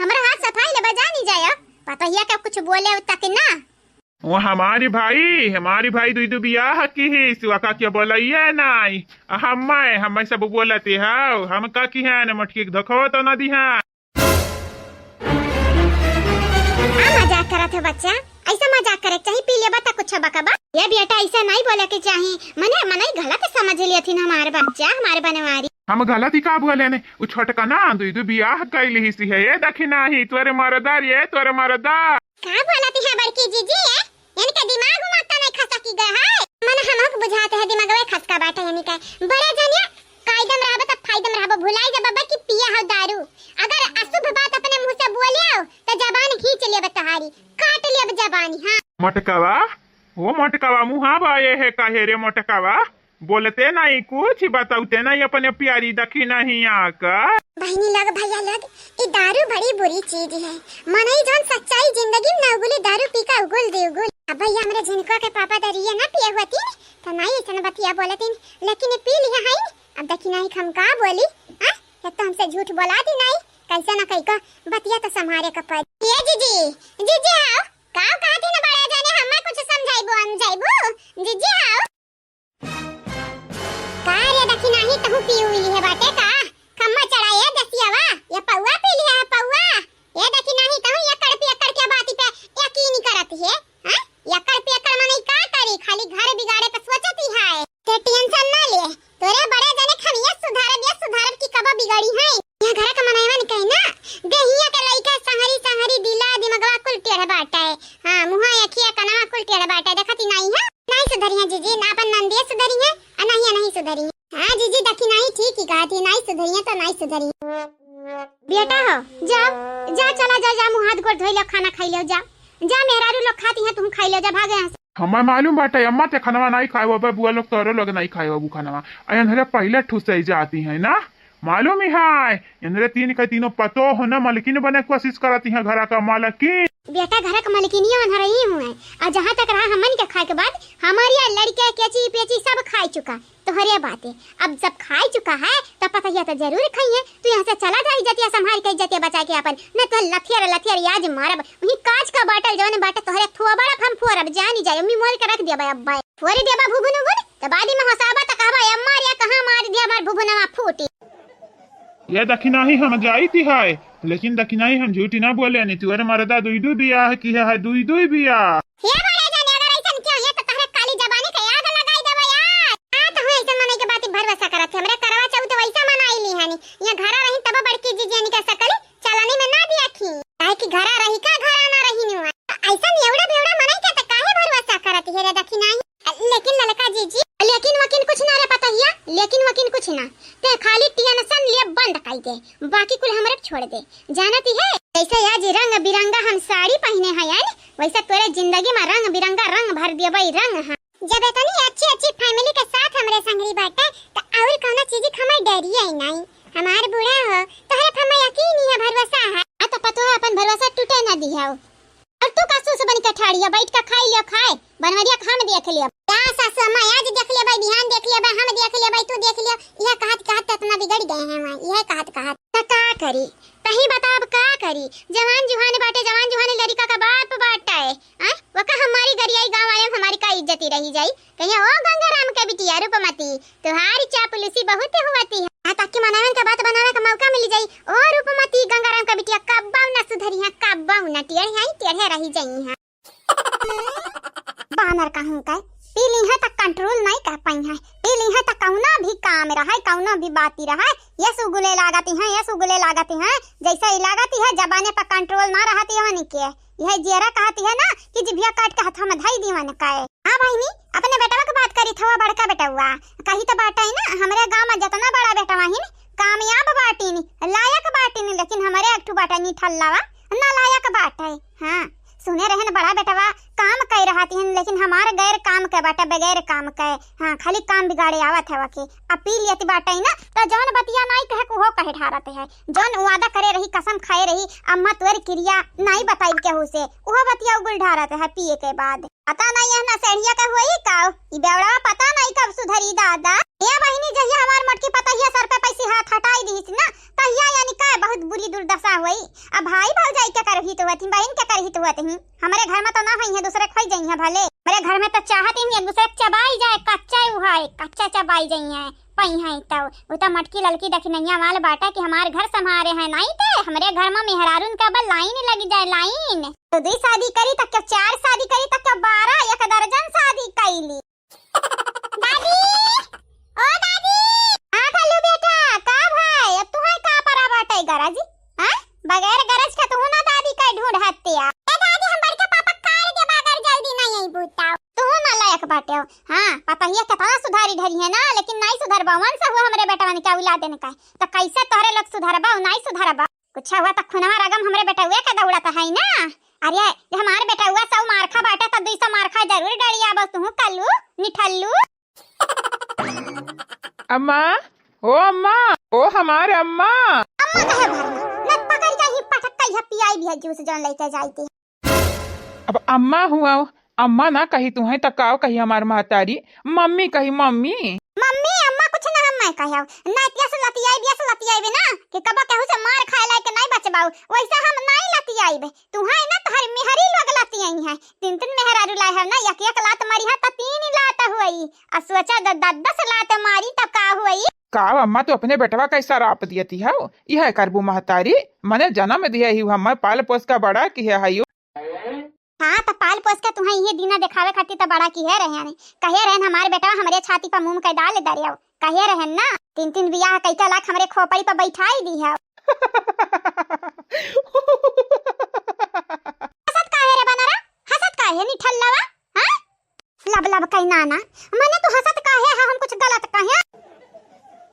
हमारा हाथ सफाई ले बजा नहीं जाए पता ही क्या कुछ बोले तक ना वो हमारी भाई दुई बियाह की ही सुका क्या बोलइए नहीं हम सब बोलते है हम का की है न मटकी धखो तो न दिहा मजाक करत है बच्चा ऐसा मजाक करे चाहिए पी ले बता कुछ बकबा ये बेटा ऐसा नहीं बोले के चाहिए मने गलत समझ लिया थी ना हमारे बच्चा हमारे बनवारी हम गलत ही का बोले ने उ छोटका ना दुई बियाह कैली ही सी है ये देखी नहीं तोरे मरदार का बोलती है बड़की जीजी इनका दिमाग उमाग नहीं खसा की गया है मन हमक बुझाते है दिमाग में खसका बैठा यानी का बड़े जनिया कायदम रहबे त फायदम रहबे भुलाई जा बाबा की पिया हो दारू अगर अशुभ बात अपने मुंह से बोलियो तो जबान खींच ले बतहारी काट ले जबानी हां मटकावा मुहा बाए है काहे रे मटकावा बोलते नहीं कुछ बताते नहीं अपने प्यारी दखी नहीं आका बहनी लग भैया लग ये दारू बड़ी बुरी चीज है मनई जन सच्चाई जिंदगी में उगुली दारू पी का उगुल दे उगुल अब भैया हमरे जिनको के पापा दरिया ना पिए होती तो नहीं इतना बतिया बोलती लेकिन पी लिया है अब देखी नहीं हम का बोली हां ये तो हमसे झूठ बोला दी नहीं कैसे ना कहीं का बतिया तो संभारे का पड़ ये जीजी आओ का कहती ना बड़ा जाने हमें कुछ समझाइबो जीजी आओ रे देखी नहीं तहु पी हुई है बाटे का खम्मा चढ़ाए दसियावा ये पौवा पी लिया है पौवा ये देखी नहीं तहु ये कड़ के बाती पे यकीन नहीं करती है हां ये कड़ माने का करी खाली घर बिगाड़े पे सोचती है ते टेंशन ना ले तोरे बड़े जने खनिया सुधारब की कब बिगाड़ी है ये घर का मनाइवा नहीं कहीं ना गहिया के लइका संहरी दिला दिमागवा कुल टेढ़ बाटा है हां मुहा अखिया कनवा कुल टेढ़ बाटा देखती नहीं है नहीं सुधरी है जीजी ना अपन नंदिया सुधरी है नहीं सुधरी है हां जीजी देखी नहीं ठीक ही कहा थी नहीं सुधरी है तो नहीं सुधरी बेटा हो जा चला जा मुंह हाथ गोड़ धोई लो खाना खाई लो जा मेहरारू लोग खाती हैं तुम खाई लो जा भागे यहां से हमें मालूम बाटे अम्मा ते खाना नहीं खाए बाबा बुआ लोग तोरो लोग नहीं खाए बाबू खाना अरे पहले ठुस जाती है ना मालूम ही है इन्हें तीनों पतो हो ना मालकिन बने कोशिश करती है घर का मालकिन बेटा घर का मालकिनिया बन रही हूँ और जहाँ तक रहा हमन के खाए के बाद हमारी लड़के केची पेची सब खा चुका तो हरे बात है अब जब खा चुका है तो पता ही तो जरूर खाइए तो यहाँ से चला जाए जतिया संभाल के जतिया बचा के अपन न तो लथियर आज मारब वही कांच का बाटल जवन बाटे तोहरे थुआ बड़ा हम फोरब जानी जाए मम्मी मोर के रख दिया भाई अब्बा फोरी देबा भुभुनु बुन तो बादी में हसाबा त कहबा अम्मा रे कहां मार दिया हमार भुभुनवा फूटी ये दखिना ही हम जाई थी है लेकिन दखिना ही हम झूठी ना बोले नहीं तुअर मरदा दुई बियाह की है दुई बियाह हे बड़े जाने अगर ऐसा क्यों ये तो तहरे काली जबानी के आग लगाई देबा यार आ तो है ऐसा मने के बात भरवसा करत हमरे करवा चाहू तो वैसा मनाईली हनी ये घरा रही तब बड़की जीजी यानी का सकल चलानी में ना दिया खी काहे की घरा रही का घरा ना रही नु ऐसा एवड़ा बेवड़ा मनाई के त काहे भरवसा करत हे रे दखिना लेकिन ललका जीजी लेकिन वकील कुछ ना रे पता हिया लेकिन वकील कुछ ना ते खाली टेंशन लिए बंद काई दे बाकी कुल हमरे छोड़ दे जानती है जैसे आज रंग बिरंगा हम साड़ी पहने हैं यार वैसा तोरे जिंदगी में रंग बिरंगा रंग भर दिए भाई रंग हां जब इतनी अच्छी फैमिली के साथ हमरे संगरी बाटे तो और कौन चीज खमर डरी है नहीं हमार बूढ़ा हो तोहरे फमा यकीन नहीं है भरोसा है आ तो पतो है अपन भरोसा टूटे ना दिया और तू कासू से बन के ठाड़िया बैठ के खाई लियो खाए बनवरिया खाम देख लियो क्या सासू अम्मा आज देख लिया भाई ध्यान देख लिया भाई हम देख लिया भाई तू देख लिया यह कहत इतना बिगड़ गए हैं मैं यह कहत तो का करी कहीं बता अब का करी जवान जुहान बाटे जवान जुहान लड़का का बाप बाटा है हां वो का हमारी गरियाई गांव आए हमारी का इज्जत ही रही जाई कहिया ओ गंगाराम के बिटिया रूपमती तुम्हारी चापलूसी बहुत होती है ताकि मनावन के बात बनावे का मौका मिल जाई ओ रूपमती गंगाराम का बिटिया कब्बाऊ ना सुधरी है कब्बाऊ ना टेढ़े रही जाई है बानर कहूं का पीली है तक कंट्रोल नहीं कर पाई है पीली है तक कौना भी काम रहा है कौना भी बाती रहा है ये सुगुले लागती हैं जैसा ही लागती है जबाने पर कंट्रोल ना रहती है वनी के यह जेरा कहती है ना कि जिभिया काट के हाथ में धाई दीवन का हां भाई नी अपने बेटवा की बात करी थवा बड़का बेटा हुआ कही तो बाटा है ना हमरे गांव में जितना बड़ा बेटा वाहिन कामयाब बाटी नी लायक बाटी नी लेकिन हमारे एकठू बाटा नी ठल्लावा ना लायक बाटा है हां सुने रहन बड़ा बेटवा काम कर रहा थी लेकिन हमारे गैर काम के बाटा बगैर काम के हाँ खाली काम बिगाड़े आवत है वके अपील यति बाटा ही ना तो जौन बतिया नहीं कहे को हो कहे ढारत है जौन वादा करे रही कसम खाए रही अम्मा तोर क्रिया नहीं बताई केहू से वो बतिया उगुल ढारत है पिए के बाद पता नहीं है ना सेढ़िया का हुई का ई बेवड़ा पता नहीं कब सुधरी दादा ये बहिनी जहिया हमार मटकी पतहिया सर पे पैसे हाथ हटाई दीस ना तहिया यानी का बहुत बुरी दुर्दशा हुई अब भाई भौजाई क्या करही तो हथी बहन क्या करही तो हथी हमारे घर में तो ना है दूसरे खोई जाई है भले मेरे घर में तो चाहती हूं एक दूसरे चबाई जाए कच्चा उहाए कच्चा चबाई जाई है पई है तो वो तो मटकी ललकी दखनैया वाल बाटा कि हमारे घर संभारे हैं नहीं थे हमारे घर में मेहरारून का बल लाइन लग जाए लाइन तो 2 शादी करी तक क्या 4 शादी करी तक क्या 12 एक दर्जन शादी कैली दादी ओ दादी आ खालू बेटा का भाई अब तू है का परा बाटे गरज हां बगैर गरज का तू ना दादी का ढूंढ हत्या ए दादी हम बड़का पापा कार के बगैर जल्दी नहीं आई बूता तू ना लायक बाटे हो हां पापा ये कितना सुधारी ढरी है ना लेकिन नहीं सुधरबा वन से हुआ हमरे बेटा ने क्या औलाद देने का तो कैसे तोरे लोग सुधरबा नहीं सुधरबा कुछ हुआ तो खुनवा रगम हमरे बेटा हुए का दौड़ता है ना अरे हमारे बेटा हुआ सब मारखा बाटा तो 200 मारखा जरूर डलिया बस तू कल्लू निठल्लू अम्मा ओ हमारे अम्मा अम्मा कहे भरना नत पकड़ के ही पटक के ही पियाई भी जूस जन लेके जाईती अब अम्मा हुआ अम्मा ना कही तू है तकाओ कही हमार महतारी मम्मी कही मम्मी मम्मी अम्मा कुछ ना हम मैं कहया ना इतिहास लतियाई बे ना कि कबा कहू से मार खाए लायक नहीं बचबाऊ वैसा हम नहीं लतियाई बे तू है ना तहर मेहरी लोग लतियाई है 3 मेहरारू लाए है ना एक लात मारी है त 3 लात हुई आ सोचा 10 लात मारी त का हुई का अम्मा तो अपने बेटवा कैसा राप दियती है यह करबू महतारी मने जन्म दिया ही हम पाल पोस का बड़ा की है हाँ तो पाल पोस के तुम्हें ये दीना दिखावे खातिर तो बड़ा की है रहे कहे रहन हमारे बेटा हमारे छाती पर मुंह के डाल दरिया कहे रहन ना 3 बियाह कैका लाख हमरे खोपड़ी पर बैठाई दी है हसत काहे रे बनारा हसत काहे नी ठल्लवा हां लब लब कहीं नाना मने तो हसत काहे है हम कुछ गलत कहे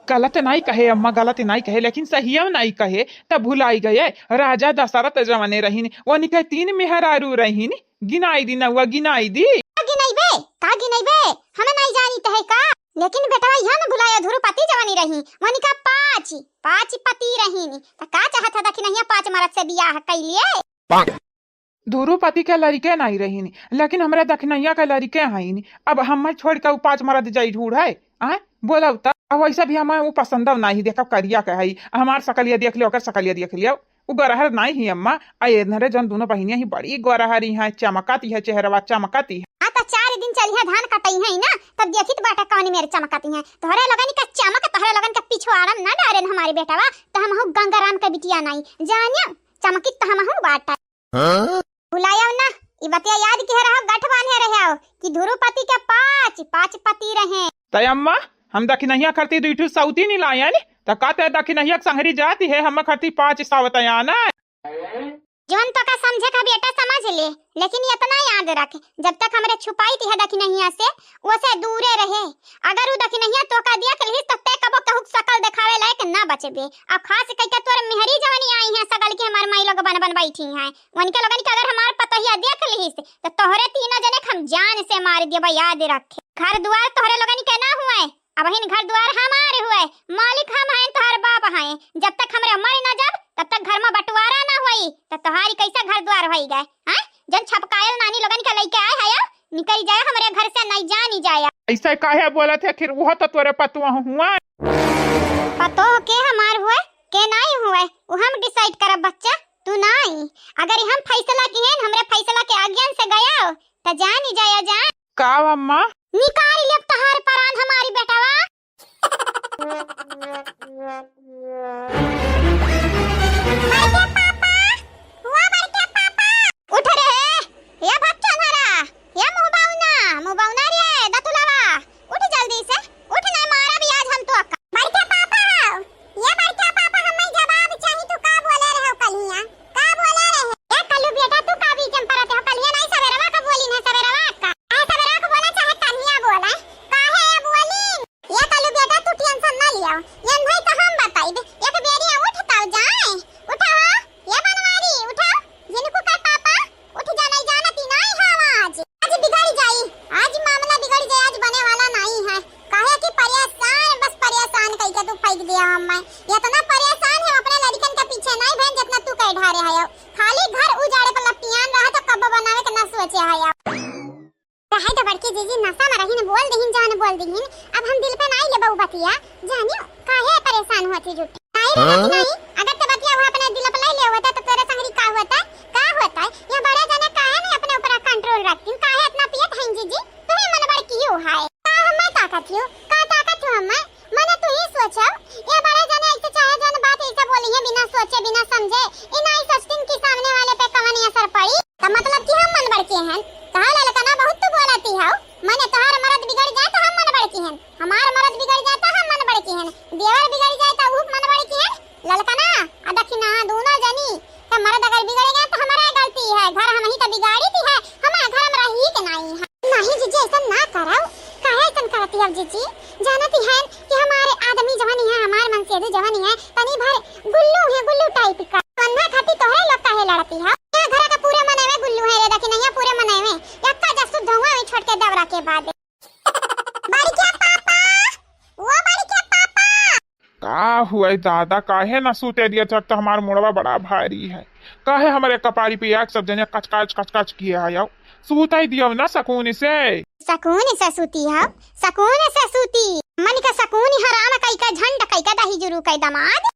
गलत नहीं कहे अम्मा गलत नहीं कहे लेकिन सही नहीं कहे तब भुलाई गए राजा दशरथ जमाने रहीन वो निकल 3 मेहरारू रहीन गिनाई दी ना हुआ गिनाई दी का गिनाई बे हमें नहीं जानी तहे का लेकिन बेटा यहां न बुलाया धुरुपति जवानी रही वनी का 5 पति रहीन त का चाहत था कि नहीं 5 मर्द से बियाह कैलिए धुरुपति के लड़के नहीं रहीन लेकिन हमरा दखनैया के लड़के हईन अब हम छोड़ के 5 मर्द जाई ढूढ़ है आ बोला अब वैसा भी हमें वो पसंद नहीं देखा करिया के हई हमार सकलिया देख लियो ओकर सकलिया देख लियो वो गरहर नहीं ही अम्मा आए नरे जन दोनों बहिनियां ही बड़ी गरहरी है चमकाती है चेहरवा चमकाती है तो 4 दिन चलिए धान कटई है ना तब देखित बाटा कौन मेरे चमकाती है तोहरे लगन का चमक तोहरे लगन का पिछवाड़म ना डारे हमारे बेटावा तो हम हो गंगाराम का बिटिया नहीं जानियो चमकित तो हम हो बाटा बुलाया ना ई बतिया याद के रहा गठ बांधे रहे कि धुरुपति के 5 पति रहे तय अम्मा हम दखिनहिया करती 2 सौती नहीं लाया नी तो कहते दखिनहिया संहरी जाती है हम करती 5 सावतया ना जोन तो का समझे का बेटा समझ ले लेकिन इतना याद रख जब तक हमरे छुपाई थी दखिनहिया से वो से दूरे रहे अगर वो दखिनहिया तो का दिया कलही तब तक कबो कहू सकल दिखावे लायक ना बचबे अब खास कह के तोर मेहरी जवानी आई है सकल के हमार माई लोग बन बैठी हैं उनके लोगन के अगर हमार पतहिया देख लही तो तोहरे 3 जने हम जान से मार देबा याद रख घर द्वार तोहरे लोगन के ना हुए अब हिन घर द्वार हमारे हुए मालिक हम हैं तोहर बाप हैं जब तक हमरे मर ना जब तब तक घर में बंटवारा ना होई तो तोहारी कैसा घर द्वार होई गए हैं जन छपकायल नानी लोगन के लेके आए है निकल जाए हमरे घर से नहीं जानी जाया ऐसा काहे बोला थे फिर वो तो तोरे पतवा हुआ पतो के हमार हुए के नहीं हुए वो हम डिसाइड करब बच्चा तू नहीं अगर हम फैसला किए हमरे फैसला के आज्ञान से गया तो जानी जाया जा का अम्मा निकाल ले तहार परान हमारी बेटावा उठ रे ये बच्चा नरा ये मुबाउना रे दतुलावा उठ जल्दी से उठ नहीं मारा भी आज हम तो बड़का पापा ये बड़का पापा हमें जवाब चाहिए तू का बोले रहे हो कलिया का बोले रहे ए कल्लू बेटा तू का भी चंपा रहे हो कलिया नहीं सवेरवा का बोली ना सवेरवा का आ सवेरवा को बोला चाहे कन्या बोला काहे ये बोली ये कल्लू बेटा तू टेंशन ना लियो ये भाई का हम बताई दे एक बेरिया उठ ताऊ जाए जाए ढारे है खाली घर उजाड़े पर लपटियान रहा तो कब बनावे के ना सोचे है रहे तो बड़की जीजी नशा में रही ने बोल दहिन जान बोल दहिन अब हम दिल पे नहीं ले बहु बतिया जानियो काहे परेशान होती जुट नहीं अगर तो बतिया वो अपने दिल पे ले होता तो तेरे संगरी का होता ये बड़े जने काहे नहीं अपने ऊपर कंट्रोल रखती काहे इतना पियत हैं जीजी तुम्हें मन बड़की हो है मैं ताकत हूं का ताकत हूं मैंने तू ही सोचो ये बड़े जने ऐसे चाहे जन बात ऐसे बोली है बिना सोचे बिना समझे इन आई सोचती कि सामने वाले पे कहानी असर पड़ी तो मतलब कि हम मन बड़के हैं कहा ललकना बहुत तू बोलती है मैंने तोहार मर्द बिगड़ जाए तो हम मन बड़के हैं हमार मर्द बिगड़ जाए तो हम मन बड़के हैं देवर बिगड़ जाए तो वो मन बड़के हैं ललकना आ दखिना दोनों जनी तो मर्द अगर बिगड़ गया तो हमारा गलती है घर हम ही तो बिगाड़ी थी है हमारे घर में रही के नहीं जीजी ऐसा ना करो काहे ऐसा करती है जीजी जानती है कि हमारे आदमी जवानी है हमारे मन से जवानी है तनी भर गुल्लू टाइप का वन्ना खाती तो है लोग काहे लड़ती है ये घर का पूरे मने में गुल्लू है रे देखी नहीं पूरे मने में यक्का जसु धुआं में छोड़ के दवरा के बाद बड़ी क्या पापा वो बड़ी क्या पापा का हुआ दादा काहे ना सूते दिया तक तो हमार मुड़वा बड़ा भारी है काहे हमारे कपारी पे एक सब जने कच किए आयो सूता ही दियो ना सकून से सूती है सकून से सूती मन का सकून हराम कई का झंड कई का दही जुरू कई दमाद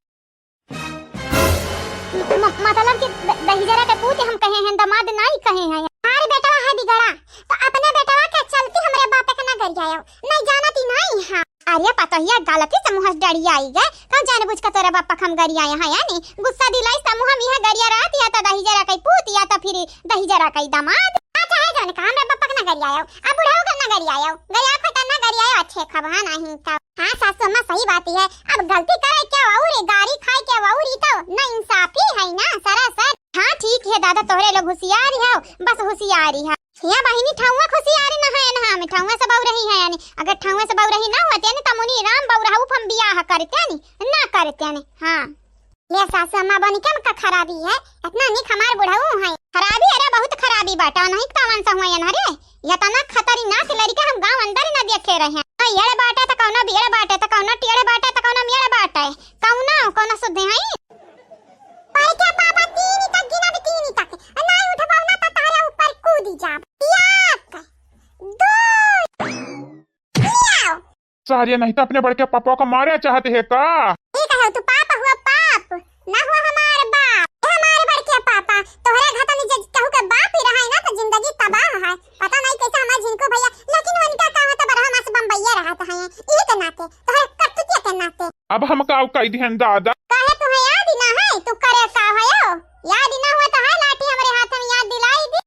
मतलब कि दही जरा के पूते हम कहे हैं दमाद नहीं कहे हैं हमारे बेटा है बिगड़ा तो अपने बेटा के चलती हमरे बाप के ना कर जायो नहीं जानती नहीं हां अरे पता ही गलती से मुहस डड़ी आई गए कौन जाने बुझ का तोरा बाप हम गरिया है यानी गुस्सा दिलाई समूह में है गरिया रहती है तो दही जरा कई पूत या तो फिर दही जरा कई दमाद अच्छा है जाने का हमरे बाप के ना गरिया आयो अब बुढ़ाऊ के ना गरिया आयो गया खता ना गरिया आयो अच्छे खबा नहीं था हां सासू मां सही बात है अब गलती करे क्या और गाड़ी खाए क्या और तो ना इंसाफी है ना सरासर हां ठीक है दादा तोहरे लोग होशियार है बस होशियारी है या बहिनी ठाउआ खुशियारी ना है ना हम ठाउआ से बहु रही है यानी अगर ठाउआ से बहु रही ना होते ने त मुनी राम बहु रहू हम बियाह करते ना करते ने हां ये सासू मां बनी के का खराबी है इतना निक हमार बुढ़ाऊ है खराबी अरे बहुत खराबी बाटा नहीं कवन सा हुआ ना रे या तना खतरनाक लड़का हम गांव अंदर ना देखे रहे हैं येड़े बाटा त कौनो बियड़े बाटा त कौनो टेड़े बाटा त कौनो मेड़े बाटा कौनो सुधे है पर क्या पापा तीन तक नहीं उठ पाऊना त तारा ऊपर कूदी जा एक दो सारिया नहीं तो अपने बड़के पापा को मारे चाहते है का ठीक है तू पापा हुआ पाप ना हुआ हमारे बाप हमारे बड़के पापा तोहरे घर में जज कहू के बाप ही रहा है ना तो जिंदगी तबाह है पता नहीं कैसे हमारे जिनको भैया लेकिन उनका कहा तो बरहा मास बम्बईया रहता है ये के नाते तोहरे कटुतिया के नाते अब हम का कई ध्यान दादा काहे तुम्हें याद ही ना है तू करे का है याद ही ना हुआ तो है लाठी हमारे हाथ में याद दिलाई दी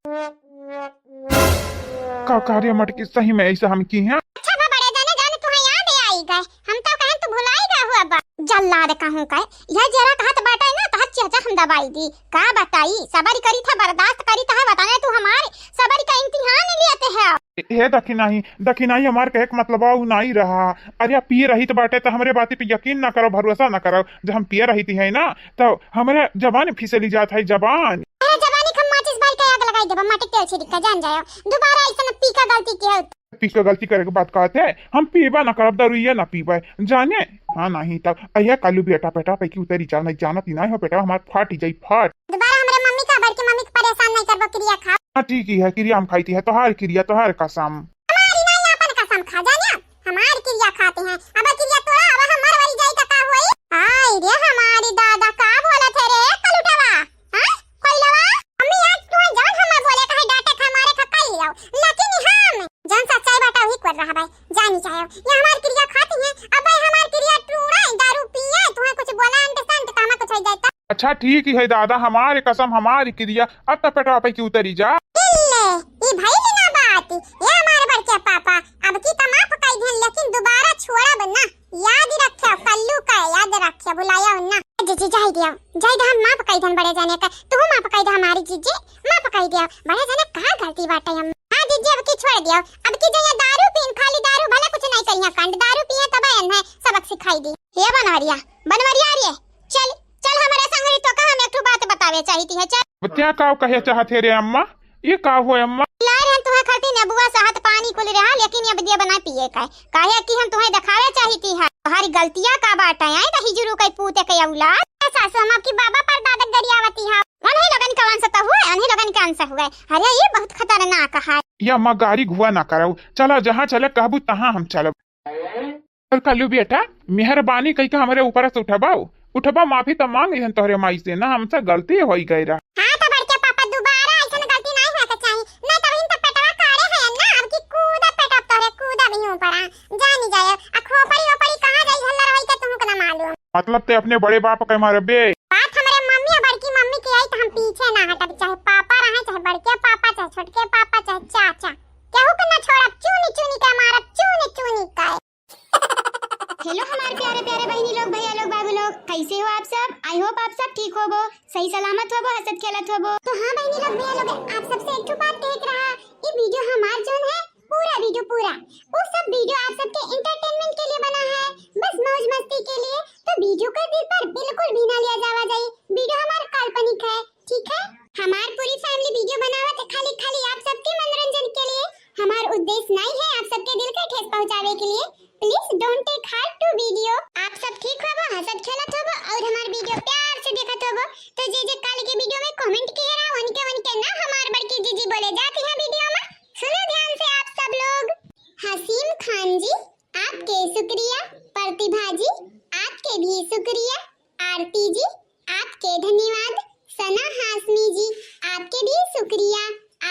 का कार्य मटकी सही में ऐसा हम की हैं अच्छा बड़े जाने तुम्हें याद आई गए हम तो कहें तू भुलाई गया हुआ बा जल्लाद कहूं का यह जरा कहत बाटा है ना तो चाचा हम दवाई दी का बताई सबर करी था बर्दाश्त करी था बताने तू हमारे सबर का इम्तिहान लेते है हे दखी नहीं हमार कहे का मतलब नहीं रहा अरे पी रही तो बाटे तो हमरे बाती पे यकीन ना करो भरोसा ना करो जब हम पिए रही थी है ना तो हमरे जबान फिसली जात है जबान जवानी खम माचिस भाई का आग लगाई देबा माटी तेल छिड़क जान जाओ दोबारा ऐसा पी का गलती की है पी का गलती करे के बात कहते हैं हम पीबा ना करब दरुइया ना पीबे जाने हाँ नहीं तब अये कालू बेटा बेटा पे की उतरी जा नहीं जानत ही नहीं हो बेटा हमार फाटी जाई फाट दोबारा हमरे मम्मी का बड़की मम्मी को परेशान नहीं करबो क्रिया खा हाँ ठीक ही है क्रिया हम खाई थी है तोहार क्रिया तोहार कसम हमारी नहीं अपन कसम खा जानिया हमार क्रिया खाते हैं अब क्रिया तोड़ा अब हम मर वरी जाई का होई आई रे हमारी दादा का बोला थे रे कलुटवा हां कोइलवा मम्मी आज तू जान हम बोले कहे डांटे खा मारे खा कई जाओ लेकिन हम जान सच्चाई बाटा ही कर रहा भाई जानी चाहे ये हमार क्रिया खाती है अब भाई हमार क्रिया टूड़ा दारू पिए तुम्हें कुछ बोला अंडरस्टैंड तो हमें कुछ हो जाता अच्छा ठीक ही है दादा हमारे कसम हमारी क्रिया अब तो पेटवा पे की उतरी जा ये भाई लेना बात ये हमारे बड़के पापा अब की तमा पकाई ध्यान लेकिन दोबारा छोड़ा बन्ना याद रखियो कल्लू का याद रखियो बुलाया उन्ना जीजी जाई दिया हम मां पकाई ध्यान बड़े जाने का तू मां पकाई दे हमारी जीजी मां पकाई दिया बड़े जाने कहां गलती बाटे हम हां जीजी अब की छोड़ दियो अब की जया दारू पीन खाली दारू भले कुछ नहीं करिया कंड दारू पिए तब है सबक सिखाई दी ये बनवरिया आ रही है चल हमारे संगरी तो का हम एक बात बतावे चाहती है चल क्या का कहे चाहते रे अम्मा ये का हो अम्मा यार हम तुम्हें खाती ने बुआ साथ पानी कुल रहा लेकिन अब दिया बना पिए का काहे कि हम तुम्हें दिखावे चाहती है तुम्हारी गलतियां का बाटा है दही जुरू कई पूते के औलाद सासू हम आपकी बाबा पर दादा गरियावती है हुआ। अरे ये बहुत खतरनाक है। या माँ गाड़ी घुआ ना कराऊ, चला जहाँ चले कहबू तहाँ हम चलब। और कलू बेटा मेहरबानी कही के हमारे ऊपर से उठबा माफी तो मांग लिहन तोहरे माई से ना, हमसे गलती हो गई रहा। हाँ तो बड़के पापा दोबारा ऐसा गलती नहीं होना चाहिए, नहीं तो इन तो पेटवा काड़े है ना, अब की कूदा पेटवा तोरे कूदा भी ऊपर जानी जाए आ खोपड़ी ओपड़ी कहां जाई हल्ला रही के तुमको ना मालूम। मतलब ते अपने बड़े बाप के मारे बे बात हमारे मम्मी और बड़की मम्मी की आई तो हम पीछे ना हटब, चाहे पापा रहे चाहे बड़के पापा चाहे छोटके पापा चाहे चाचा, केहू के ना छोड़ब, चूनी चूनी के मारब, चूनी चूनी का। हेलो हमारे प्यारे प्यारे बहनी लोग, भैया लोग, बाबू लोग, कैसे हो आप सब? आई होप आप सब ठीक होबो, सही सलामत होबो, हंसत खेलत होबो। तो हाँ बहनी लोग, भैया लोग, आप सबसे एक बात देख रहा, ये वीडियो हमार जोन है पूरा वीडियो पूरा वो सब वीडियो आप सबके एंटरटेनमेंट के लिए बना है, बस मौज मस्ती के लिए। तो वीडियो को दिल पर बिल्कुल भी ना लिया जावा जाए, वीडियो हमार काल्पनिक है, ठीक है? हमार पूरी फैमिली वीडियो बनावत है खाली खाली आप सबके मनोरंजन के लिए, हमार उद्देश्य नहीं है आप सबके दिल को ठेस पहुंचावे के लिए। Please don't take heart to video. आप सब ठीक होबो, हंसत खेलत होबो और हमार वीडियो प्यार से देखत होबो। तो जे कल के वीडियो में कमेंट किए रहा उनके ना हमार बड़की जीजी बोले जाती है वीडियो में, सुनो ध्यान से आप सब लोग। हसीम खान जी आपके शुक्रिया, प्रतिभा जी आपके भी शुक्रिया, आरती जी आपके धन्यवाद, सना हाशमी जी आपके भी शुक्रिया,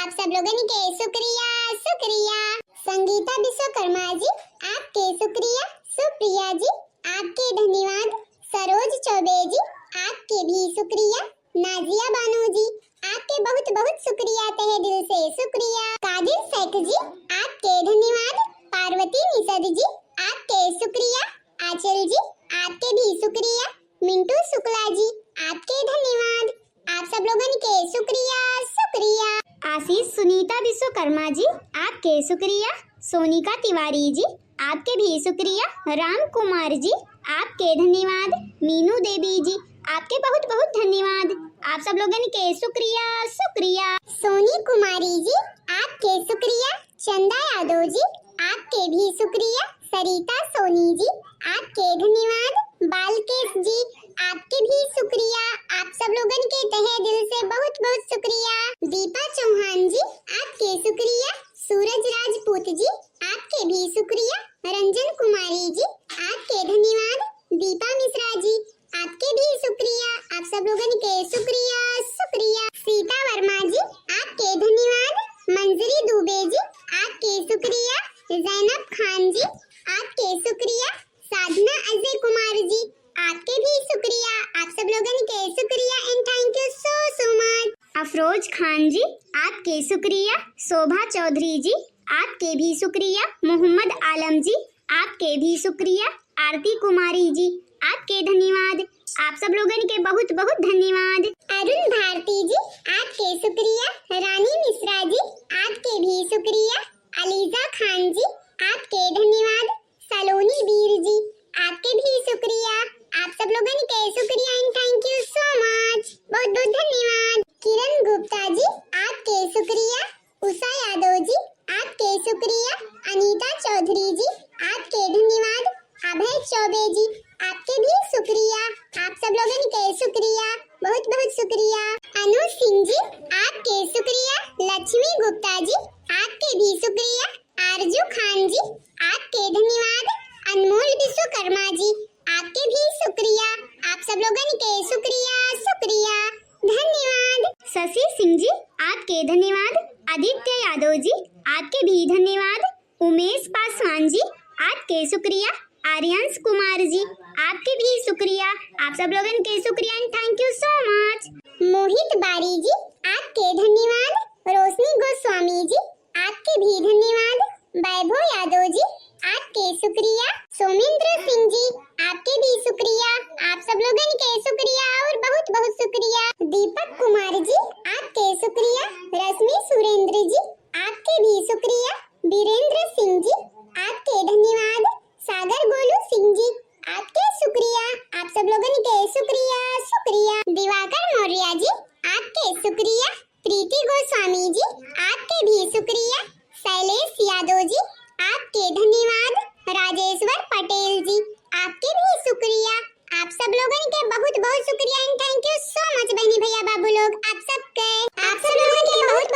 आप सब लोगों के शुक्रिया शुक्रिया। संगीता विश्वकर्मा जी आपके शुक्रिया, सुप्रिया जी आपके धन्यवाद, सरोज चौबे जी आपके भी शुक्रिया, नाजिया बानो जी आपके बहुत बहुत शुक्रिया, तहे दिल से शुक्रिया। कादिर शेख जी आपके धन्यवाद, पार्वती निषद जी आपके शुक्रिया, आंचल जी आपके भी शुक्रिया, मिंटू शुक्ला जी आपके धन्यवाद, आप सब लोगों के शुक्रिया शुक्रिया। आशीष सुनीता विश्वकर्मा जी आपके शुक्रिया, सोनिका तिवारी जी आपके भी शुक्रिया, राम कुमार जी आपके धन्यवाद, मीनू देवी जी आपके बहुत बहुत धन्यवाद, आप सब लोगों के शुक्रिया शुक्रिया। सोनी कुमारी जी आपके शुक्रिया, चंदा यादव जी आपके भी शुक्रिया, सरिता सोनी जी आपके धन्यवाद, बालकेश जी आपके भी शुक्रिया, आप सब लोगों के तहे दिल से बहुत बहुत शुक्रिया। दीपा चौहान जी आपके शुक्रिया, सूरज राजपूत जी आपके भी शुक्रिया, रंजन कुमारी जी आपके धन्यवाद, दीपा मिश्रा जी आपके भी शुक्रिया, आप सब लोगों के शुक्रिया शुक्रिया। सीता वर्मा जी आपके धन्यवाद, मंजरी दुबे जी आपके शुक्रिया, जैनब खान जी आपके शुक्रिया, साधना अजय कुमार जी आपके भी शुक्रिया, आप सब लोगों के शुक्रिया and thank you so so much. Afroz Khan ji आपके शुक्रिया, शोभा चौधरी जी आपके भी शुक्रिया, मोहम्मद आलम जी आपके भी शुक्रिया, आरती कुमारी जी आपके धन्यवाद, आप सब लोगों के बहुत बहुत धन्यवाद। अरुण भारती जी आपके शुक्रिया, रानी मिश्रा जी आपके भी शुक्रिया, अलीजा खान जी आपके धन्यवाद, सलोनी वीर जी आपके भी शुक्रिया, आप सब लोगों के शुक्रिया and thank you so much, बहुत बहुत धन्यवाद। किरण गुप्ता जी आपके शुक्रिया, उषा यादव जी आपके शुक्रिया, अनीता चौधरी जी आपके धन्यवाद, अभय चौबे जी आपके भी शुक्रिया, आप सब लोगों के शुक्रिया बहुत बहुत शुक्रिया। अनु सिंह जी आपके शुक्रिया, लक्ष्मी गुप्ता जी आपके भी शुक्रिया, आरजू खान जी आपके धन्यवाद, अनमोल विश्वकर्मा जी आपके भी शुक्रिया, आप सब लोगों के शुक्रिया शुक्रिया धन्यवाद। शशि सिंह जी आपके धन्यवाद, आदित्य यादव जी आपके भी धन्यवाद, उमेश पासवान जी आपके शुक्रिया, आर्यंश कुमार जी आपके भी शुक्रिया, आप सब लोगों के शुक्रिया and thank you so much. Mohit Bari ji आपके धन्यवाद, रोशनी गोस्वामी जी आपके भी धन्यवाद, वैभव यादव जी आपके शुक्रिया, सोमेंद्र सिंह जी आपके भी शुक्रिया, आप सब लोगों के शुक्रिया और बहुत बहुत शुक्रिया। दीपक कुमार जी आपके शुक्रिया, रश्मि सुरेंद्र जी आपके भी शुक्रिया, वीरेंद्र सिंह जी आपके धन्यवाद, सागर गोलू सिंह जी आपके शुक्रिया, आप सब लोगों के शुक्रिया शुक्रिया। दिवाकर मौर्य जी आपके शुक्रिया, प्रीति गोस्वामी जी आपके भी शुक्रिया, शैलेश यादव जी आपके धन्यवाद, राजेश्वर पटेल जी आपके भी शुक्रिया, आप सब लोगों के बहुत बहुत शुक्रिया and thank you so much बहनी भैया बाबू लोग, आप सब लोगों के बहुत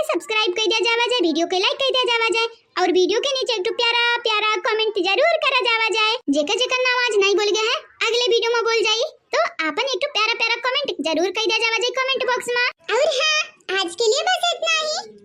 सब्सक्राइब कर दिया जावा जाए, वीडियो के लाइक कर दिया जावा जाए और वीडियो के नीचे एक प्यारा प्यारा कमेंट जरूर करा जावा जाए। जेकर जेकर नाम आज नहीं बोल गया है अगले वीडियो में बोल जाई तो आपन एक प्यारा प्यारा कमेंट जरूर कर दिया जावा जाए कमेंट बॉक्स में। और हाँ, आज के लिए बस इतना ही।